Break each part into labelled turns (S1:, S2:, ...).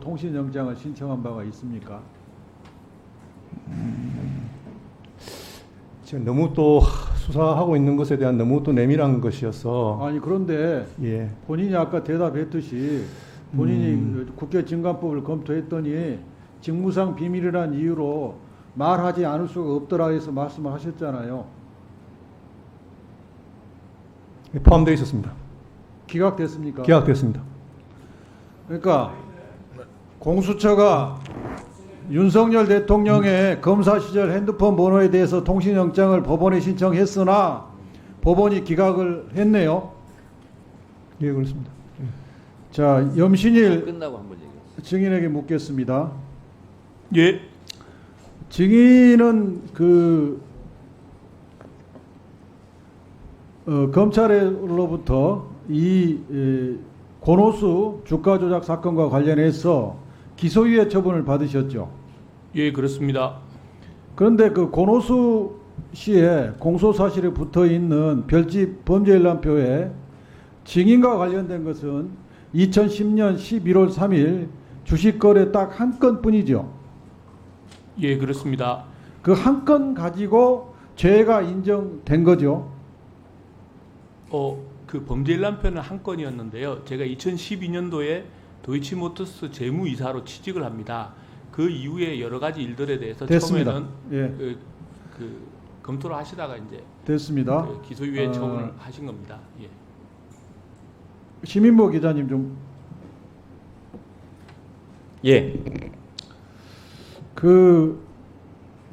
S1: 통신영장을 신청한 바가 있습니까?
S2: 지금 너무 또 수사하고 있는 것에 대한 너무 또 내밀한 것이어서
S1: 아니 그런데
S2: 예.
S1: 본인이 아까 대답했듯이 본인이 국회 증감법을 검토했더니 직무상 비밀이라는 이유로 말하지 않을 수가 없더라 해서 말씀을 하셨잖아요.
S2: 포함되어 있었습니다.
S1: 기각됐습니까?
S2: 기각됐습니다.
S1: 그러니까 공수처가 윤석열 대통령의 검사 시절 핸드폰 번호에 대해서 통신영장을 법원에 신청했으나 법원이 기각을 했네요.
S2: 예, 그렇습니다.
S1: 자, 염신일
S3: 끝나고 한번 얘기해.
S1: 증인에게 묻겠습니다.
S4: 예.
S1: 증인은 검찰로부터 이 권오수 주가 조작 사건과 관련해서 기소유예 처분을 받으셨죠.
S4: 예, 그렇습니다.
S1: 그런데 그 권오수 씨의 공소 사실에 붙어 있는 별집 범죄일람표에 증인과 관련된 것은 2010년 11월 3일 주식 거래 딱 한 건뿐이죠.
S4: 예, 그렇습니다.
S1: 그 한 건 가지고 죄가 인정된 거죠.
S4: 그 범죄 일람표는 한 건이었는데요. 제가 2012년도에 도이치모터스 재무이사로 취직을 합니다. 그 이후에 여러 가지 일들에 대해서
S1: 됐습니다.
S4: 처음에는
S1: 예,
S4: 검토를 하시다가 이제
S1: 됐습니다.
S4: 기소유예 처분을 하신 겁니다. 예.
S1: 시민보 기자님 좀.
S3: 예.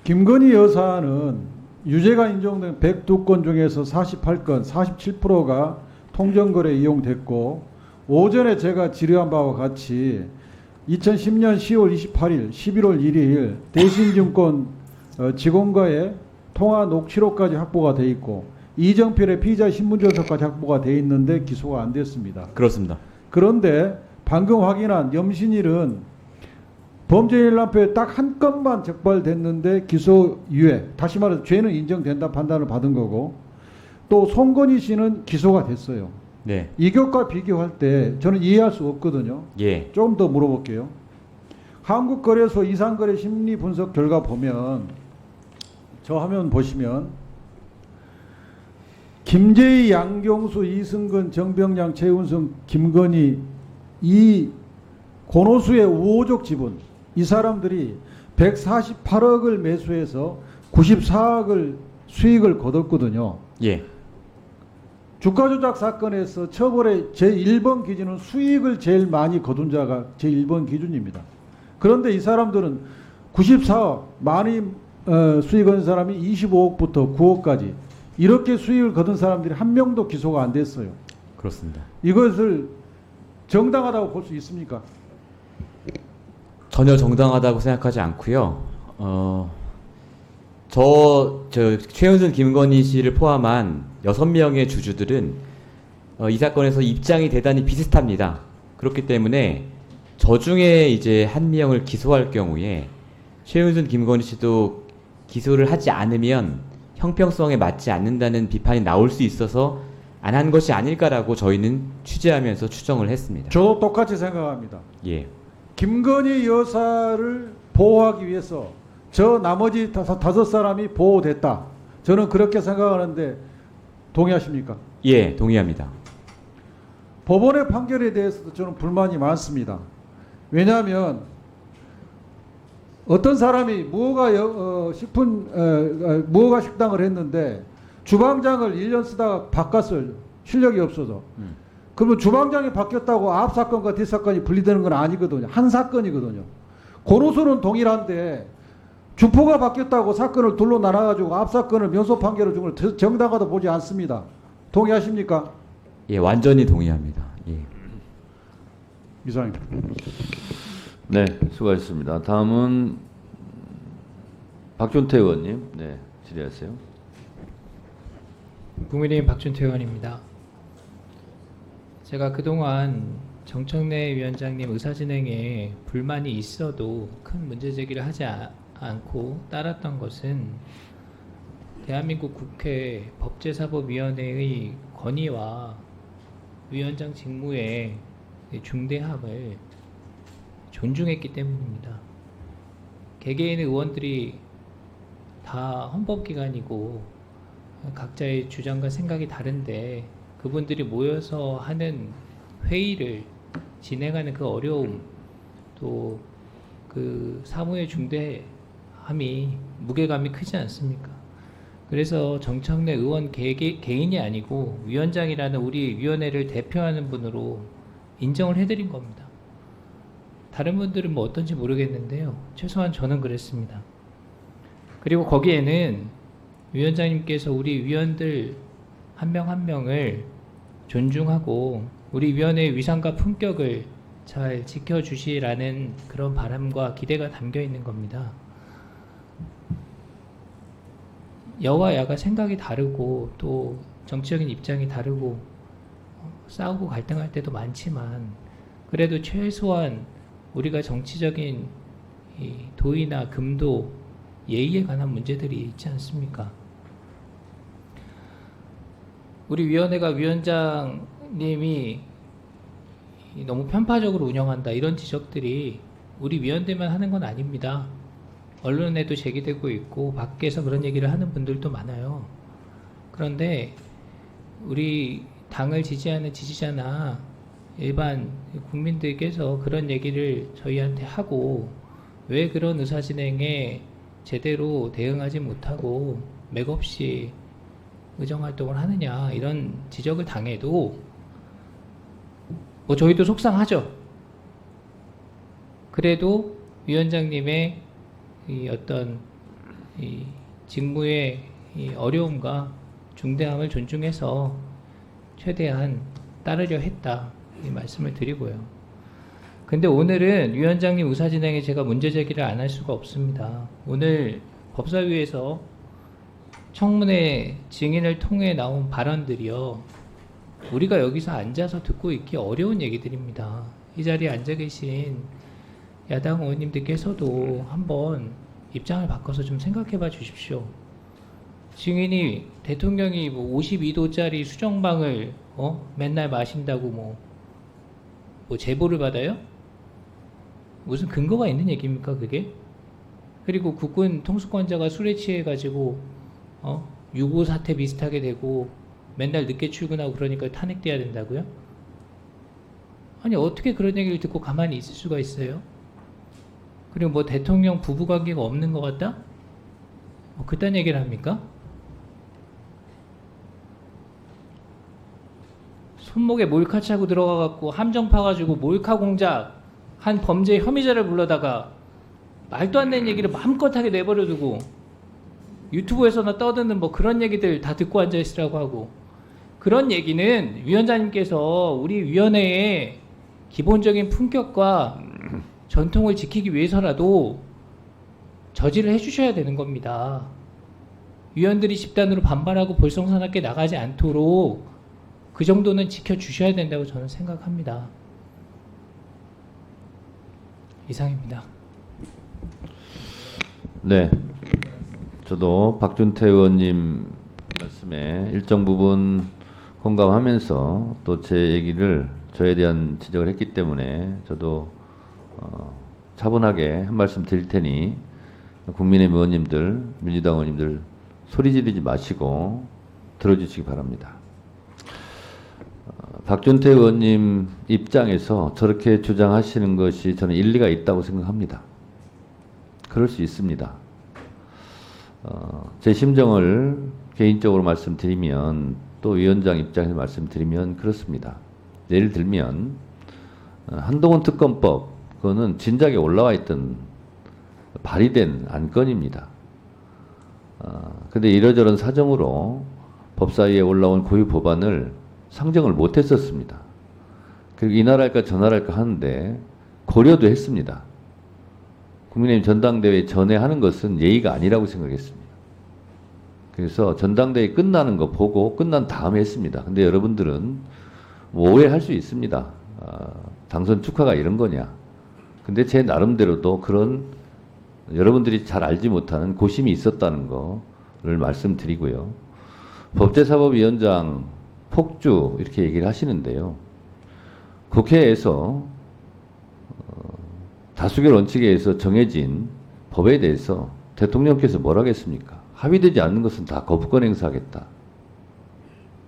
S1: 김건희 여사는 유죄가 인정된 102건 중에서 48건, 47%가 통정거래 이용됐고 오전에 제가 질의한 바와 같이 2010년 10월 28일, 11월 1일 대신증권 직원과의 통화 녹취록까지 확보가 돼 있고 이정필의 피의자 신분조서까지 확보가 돼 있는데 기소가 안 됐습니다.
S3: 그렇습니다.
S1: 그런데 방금 확인한 염신일은 범죄일람표에 딱 한 건만 적발됐는데 기소유예, 다시 말해서 죄는 인정된다 판단을 받은 거고 또 송건희 씨는 기소가 됐어요.
S3: 네.
S1: 이것과 비교할 때 저는 이해할 수 없거든요.
S3: 예.
S1: 좀 더 물어볼게요. 한국거래소 이상거래 심리 분석 결과 보면 저 화면 보시면 김재희, 양경수, 이승근, 정병량, 최운성, 김건희 이 권오수의 우호적 지분 이 사람들이 148억을 매수해서 94억을 수익을 거뒀거든요.
S3: 예.
S1: 주가 조작 사건에서 처벌의 제1번 기준은 수익을 제일 많이 거둔 자가 제1번 기준입니다. 그런데 이 사람들은 94억 많이 수익 얻은 사람이 25억부터 9억까지 이렇게 수익을 거둔 사람들이 한 명도 기소가 안 됐어요.
S3: 그렇습니다.
S1: 이것을 정당하다고 볼 수 있습니까?
S3: 전혀 정당하다고 생각하지 않고요. 최은순, 김건희 씨를 포함한 6명의 주주들은 이 사건에서 입장이 대단히 비슷합니다. 그렇기 때문에 저 중에 이제 한 명을 기소할 경우에 최은순, 김건희 씨도 기소를 하지 않으면 형평성에 맞지 않는다는 비판이 나올 수 있어서 안 한 것이 아닐까라고 저희는 취재하면서 추정을 했습니다.
S1: 저도 똑같이 생각합니다.
S3: 예.
S1: 김건희 여사를 보호하기 위해서 저 나머지 다섯 사람이 보호됐다. 저는 그렇게 생각하는데 동의하십니까?
S3: 예, 동의합니다.
S1: 법원의 판결에 대해서도 저는 불만이 많습니다. 왜냐하면 어떤 사람이 무허가 식당을 했는데 주방장을 1년 쓰다가 바꿨을 실력이 없어서 그러면 주방장이 바뀌었다고 앞 사건과 뒷 사건이 분리되는 건 아니거든요. 한 사건이거든요. 권오수는 동일한데 주포가 바뀌었다고 사건을 둘로 나눠가지고 앞 사건을 면소 판결을 준 걸 정당하다 보지 않습니다. 동의하십니까?
S3: 예, 완전히 동의합니다. 예.
S1: 이상입니다.
S5: 네, 수고하셨습니다. 다음은 박준태 의원님, 네, 질의하세요.
S6: 국민의힘 박준태 의원입니다. 제가 그동안 정청래 위원장님 의사진행에 불만이 있어도 큰 문제 제기를 하지 않고 따랐던 것은 대한민국 국회 법제사법위원회의 건의와 위원장 직무의 중대함을 존중했기 때문입니다. 개개인의 의원들이 다 헌법기관이고 각자의 주장과 생각이 다른데 그분들이 모여서 하는 회의를 진행하는 그 어려움, 또 그 사무의 중대함이 무게감이 크지 않습니까? 그래서 정청래 의원 개인이 아니고 위원장이라는 우리 위원회를 대표하는 분으로 인정을 해드린 겁니다. 다른 분들은 뭐 어떤지 모르겠는데요. 최소한 저는 그랬습니다. 그리고 거기에는 위원장님께서 우리 위원들 한 명 한 명을 존중하고 우리 위원회의 위상과 품격을 잘 지켜주시라는 그런 바람과 기대가 담겨 있는 겁니다. 여와 야가 생각이 다르고 또 정치적인 입장이 다르고 싸우고 갈등할 때도 많지만 그래도 최소한 우리가 정치적인 이 도의나 금도 예의에 관한 문제들이 있지 않습니까? 우리 위원회가 위원장님이 너무 편파적으로 운영한다 이런 지적들이 우리 위원들만 하는 건 아닙니다. 언론에도 제기되고 있고 밖에서 그런 얘기를 하는 분들도 많아요. 그런데 우리 당을 지지하는 지지자나 일반 국민들께서 그런 얘기를 저희한테 하고 왜 그런 의사진행에 제대로 대응하지 못하고 맥없이 의정활동을 하느냐 이런 지적을 당해도 뭐 저희도 속상하죠. 그래도 위원장님의 이 어떤 이 직무의 이 어려움과 중대함을 존중해서 최대한 따르려 했다 이 말씀을 드리고요. 근데 오늘은 위원장님 의사진행에 제가 문제 제기를 안 할 수가 없습니다. 오늘 법사위에서 청문회 증인을 통해 나온 발언들이요. 우리가 여기서 앉아서 듣고 있기 어려운 얘기들입니다. 이 자리에 앉아 계신 야당 의원님들께서도 한번 입장을 바꿔서 좀 생각해 봐 주십시오. 증인이 대통령이 뭐 52도짜리 수정방을 맨날 마신다고 뭐 제보를 받아요? 무슨 근거가 있는 얘기입니까 그게? 그리고 국군 통수권자가 술에 취해 가지고 6.5 사태 비슷하게 되고 맨날 늦게 출근하고 그러니까 탄핵돼야 된다고요? 아니 어떻게 그런 얘기를 듣고 가만히 있을 수가 있어요? 그리고 뭐 대통령 부부관계가 없는 것 같다? 뭐 그딴 얘기를 합니까? 손목에 몰카 차고 들어가갖고 함정 파가지고 몰카 공작 한 범죄 혐의자를 불러다가 말도 안 되는 얘기를 마음껏 하게 내버려두고 유튜브에서나 떠드는 뭐 그런 얘기들 다 듣고 앉아있으라고 하고 그런 얘기는 위원장님께서 우리 위원회의 기본적인 품격과 전통을 지키기 위해서라도 저지를 해주셔야 되는 겁니다. 위원들이 집단으로 반발하고 볼썽사납게 나가지 않도록 그 정도는 지켜주셔야 된다고 저는 생각합니다. 이상입니다.
S5: 네. 저도 박준태 의원님 말씀에 일정 부분 공감하면서 또 제 얘기를 저에 대한 지적을 했기 때문에 저도 차분하게 한 말씀 드릴 테니 국민의힘 의원님들, 민주당 의원님들 소리 지르지 마시고 들어주시기 바랍니다. 박준태 의원님 입장에서 저렇게 주장하시는 것이 저는 일리가 있다고 생각합니다. 그럴 수 있습니다. 제 심정을 개인적으로 말씀드리면 또 위원장 입장에서 말씀드리면 그렇습니다. 예를 들면 한동훈 특검법 그거는 진작에 올라와 있던 발의된 안건입니다. 근데 이러저런 사정으로 법사위에 올라온 고유 법안을 상정을 못했었습니다. 그리고 이날할까 저날할까 하는데 고려도 했습니다. 국민의힘 전당대회 전에 하는 것은 예의가 아니라고 생각했습니다. 그래서 전당대회 끝나는 거 보고 끝난 다음에 했습니다. 근데 여러분들은 뭐 오해할 수 있습니다. 당선 축하가 이런 거냐. 근데 제 나름대로도 그런 여러분들이 잘 알지 못하는 고심이 있었다는 거를 말씀드리고요. 법제사법위원장 폭주 이렇게 얘기를 하시는데요. 국회에서 다수결 원칙에 의해서 정해진 법에 대해서 대통령께서 뭘 하겠습니까? 합의되지 않는 것은 다 거부권 행사하겠다.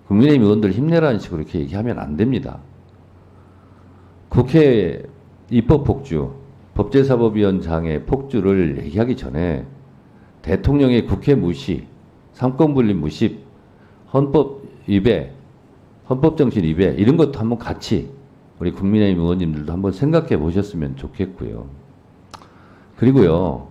S5: 국민의힘 의원들 힘내라는 식으로 이렇게 얘기하면 안 됩니다. 국회 입법폭주, 법제사법위원장의 폭주를 얘기하기 전에 대통령의 국회 무시, 삼권분립 무십, 헌법 위배, 헌법정신 위배 이런 것도 한번 같이 우리 국민의힘 의원님들도 한번 생각해 보셨으면 좋겠고요. 그리고요,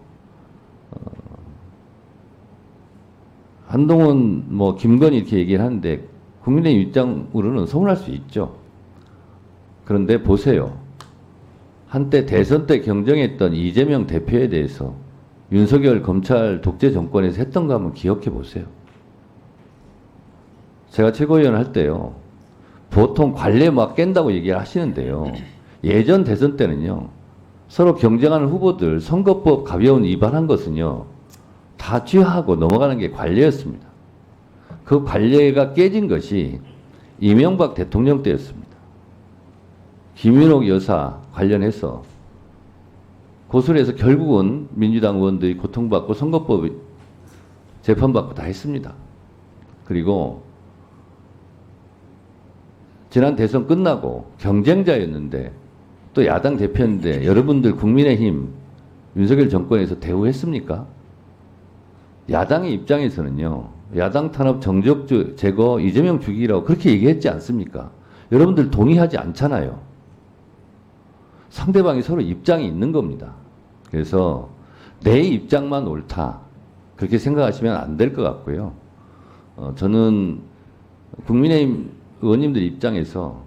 S5: 한동훈, 김건희 이렇게 얘기를 하는데 국민의힘 입장으로는 서운할 수 있죠. 그런데 보세요. 한때 대선 때 경쟁했던 이재명 대표에 대해서 윤석열 검찰 독재 정권에서 했던 거 한번 기억해 보세요. 제가 최고위원 할 때요. 보통 관례 막 깬다고 얘기를 하시는데요. 예전 대선 때는요. 서로 경쟁하는 후보들 선거법 가벼운 위반한 것은요. 다 취하하고 넘어가는 게 관례였습니다. 그 관례가 깨진 것이 이명박 대통령 때였습니다. 김윤옥 여사 관련해서 고소를 해서 결국은 민주당 의원들이 고통받고 선거법 재판받고 다 했습니다. 그리고 지난 대선 끝나고 경쟁자였는데 또 야당 대표인데 여러분들 국민의힘 윤석열 정권에서 대우했습니까? 야당의 입장에서는요. 야당 탄압 정적 제거 이재명 죽이라고 그렇게 얘기했지 않습니까? 여러분들 동의하지 않잖아요. 상대방이 서로 입장이 있는 겁니다. 그래서 내 입장만 옳다. 그렇게 생각하시면 안 될 것 같고요. 저는 국민의힘 의원님들 입장에서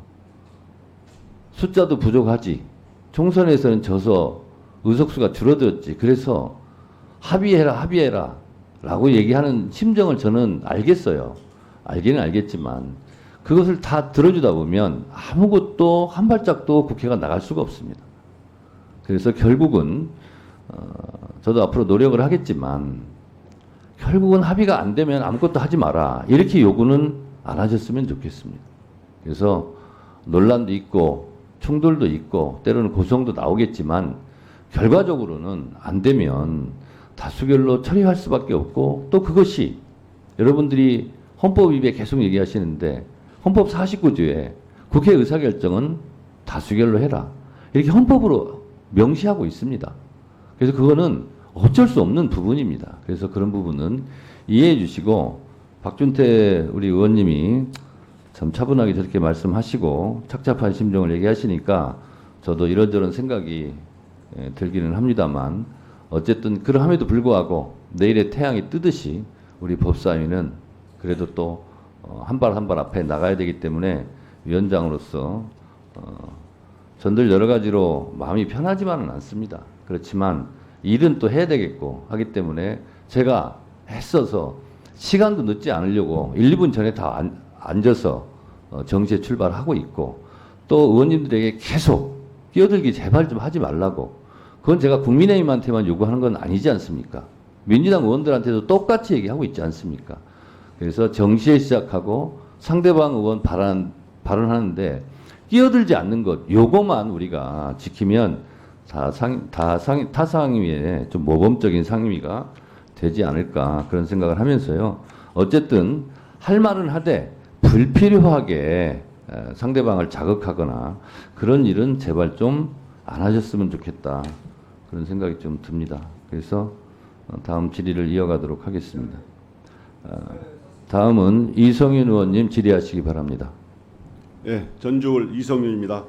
S5: 숫자도 부족하지. 총선에서는 져서 의석수가 줄어들었지. 그래서 합의해라 라고 얘기하는 심정을 저는 알겠어요. 알기는 알겠지만 그것을 다 들어주다 보면 아무것도 한 발짝도 국회가 나갈 수가 없습니다. 그래서 결국은 저도 앞으로 노력을 하겠지만 결국은 합의가 안 되면 아무것도 하지 마라. 이렇게 요구는 안 하셨으면 좋겠습니다. 그래서 논란도 있고 충돌도 있고 때로는 고성도 나오겠지만 결과적으로는 안 되면 다수결로 처리할 수밖에 없고 또 그것이 여러분들이 헌법 위배 계속 얘기하시는데 헌법 49조에 국회 의사결정은 다수결로 해라. 이렇게 헌법으로 명시하고 있습니다. 그래서 그거는 어쩔 수 없는 부분입니다. 그래서 그런 부분은 이해해 주시고 박준태 우리 의원님이 참 차분하게 저렇게 말씀하시고 착잡한 심정을 얘기하시니까 저도 이런저런 생각이 들기는 합니다만 어쨌든 그러함에도 불구하고 내일의 태양이 뜨듯이 우리 법사위는 그래도 또 한 발 한 발 앞에 나가야 되기 때문에 위원장으로서 전들 여러 가지로 마음이 편하지만은 않습니다. 그렇지만 일은 또 해야 되겠고 하기 때문에 제가 애써서 시간도 늦지 않으려고 1, 2분 전에 다 앉아서 정시에 출발하고 있고 또 의원님들에게 계속 끼어들기 제발 좀 하지 말라고 그건 제가 국민의힘한테만 요구하는 건 아니지 않습니까? 민주당 의원들한테도 똑같이 얘기하고 있지 않습니까? 그래서 정시에 시작하고 상대방 의원 발언하는데 끼어들지 않는 것, 요거만 우리가 지키면 타 상임위에 좀 모범적인 상임위가 되지 않을까 그런 생각을 하면서요. 어쨌든 할 말은 하되 불필요하게 상대방을 자극하거나 그런 일은 제발 좀 안 하셨으면 좋겠다. 그런 생각이 좀 듭니다. 그래서 다음 질의를 이어가도록 하겠습니다. 다음은 이성윤 의원님 질의하시기 바랍니다.
S7: 네, 전주울 이성윤입니다.